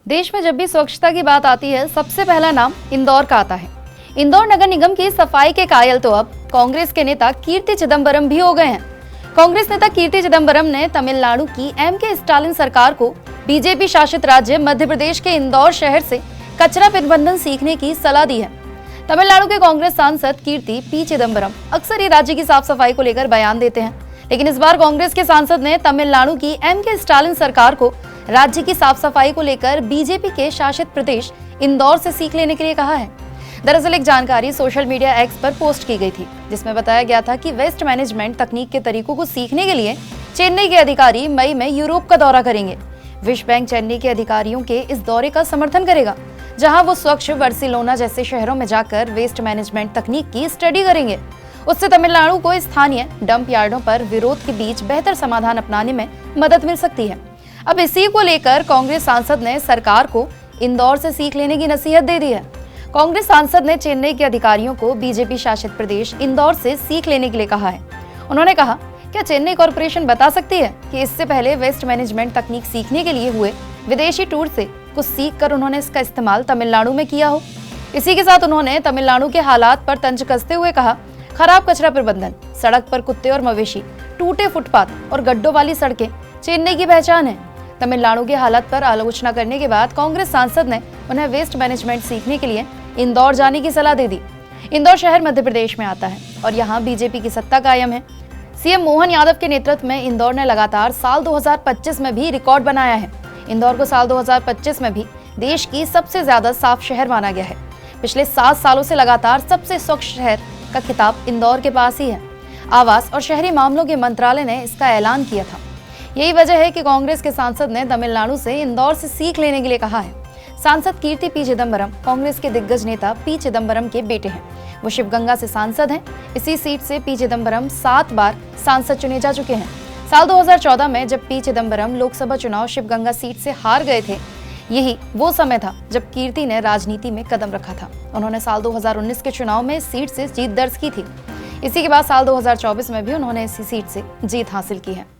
देश में जब भी स्वच्छता की बात आती है, सबसे पहला नाम इंदौर का आता है। इंदौर नगर निगम की सफाई के कायल तो अब कांग्रेस के नेता कीर्ति चिदम्बरम भी हो गए हैं। कांग्रेस नेता कीर्ति चिदम्बरम ने तमिलनाडु की एम.के. स्टालिन सरकार को बीजेपी शासित राज्य मध्य प्रदेश के इंदौर शहर से कचरा प्रबंधन सीखने की सलाह दी है। तमिलनाडु के कांग्रेस सांसद कीर्ति पी चिदम्बरम अक्सर ही राज्य की साफ सफाई को लेकर बयान देते हैं, लेकिन इस बार कांग्रेस के सांसद ने तमिलनाडु की एम.के. स्टालिन सरकार को राज्य की साफ सफाई को लेकर बीजेपी के शासित प्रदेश इंदौर से सीख लेने के लिए कहा है। दरअसल एक जानकारी सोशल मीडिया एक्स पर पोस्ट की गई थी, जिसमें बताया गया था कि वेस्ट मैनेजमेंट तकनीक के तरीकों को सीखने के लिए चेन्नई के अधिकारी मई में यूरोप का दौरा करेंगे। विश्व बैंक चेन्नई के अधिकारियों के इस दौरे का समर्थन करेगा, जहां वो स्वच्छ बार्सिलोना जैसे शहरों में जाकर वेस्ट मैनेजमेंट तकनीक की स्टडी करेंगे। उससे तमिलनाडु को स्थानीय डंप यार्डों पर विरोध के बीच बेहतर समाधान अपनाने में मदद मिल सकती है। अब इसी को लेकर कांग्रेस सांसद ने सरकार को इंदौर से सीख लेने की नसीहत दे दी है। कांग्रेस सांसद ने चेन्नई के अधिकारियों को बीजेपी शासित प्रदेश इंदौर से सीख लेने के लिए कहा है। उन्होंने कहा, क्या चेन्नई कॉर्पोरेशन बता सकती है कि इससे पहले वेस्ट मैनेजमेंट तकनीक सीखने के लिए हुए विदेशी टूर से कुछ सीख कर उन्होंने इसका इस्तेमाल तमिलनाडु में किया हो? इसी के साथ उन्होंने तमिलनाडु के हालात पर तंज कसते हुए कहा, खराब कचरा प्रबंधन, सड़क पर कुत्ते और मवेशी, टूटे फुटपाथ और गड्ढों वाली सड़कें चेन्नई की पहचान है। तमिलनाडु के हालात पर आलोचना करने के बाद कांग्रेस सांसद ने उन्हें वेस्ट मैनेजमेंट सीखने के लिए इंदौर जाने की सलाह दे दी। इंदौर शहर मध्य प्रदेश में आता है और यहाँ बीजेपी की सत्ता कायम है। सीएम मोहन यादव के नेतृत्व में इंदौर ने लगातार साल 2025 में भी रिकॉर्ड बनाया है। इंदौर को साल 2025 में भी देश की सबसे ज्यादा साफ शहर माना गया है। पिछले 7 सालों से लगातार सबसे स्वच्छ शहर का खिताब इंदौर के पास ही है। आवास और शहरी मामलों के मंत्रालय ने इसका ऐलान किया था। यही वजह है कि कांग्रेस के सांसद ने तमिलनाडु से इंदौर से सीख लेने के लिए कहा है। सांसद कीर्ति पी चिदम्बरम कांग्रेस के दिग्गज नेता पी चिदम्बरम के बेटे हैं। वो शिवगंगा से सांसद हैं। इसी सीट से पी चिदम्बरम 7 बार सांसद चुने जा चुके हैं। साल 2014 में जब पी चिदम्बरम लोकसभा चुनाव शिवगंगा सीट से हार गए थे, यही वो समय था जब कीर्ति ने राजनीति में कदम रखा था। उन्होंने साल 2019 के चुनाव में इस सीट से जीत दर्ज की थी। इसी के बाद साल 2024 में भी उन्होंने इसी सीट से जीत हासिल की है।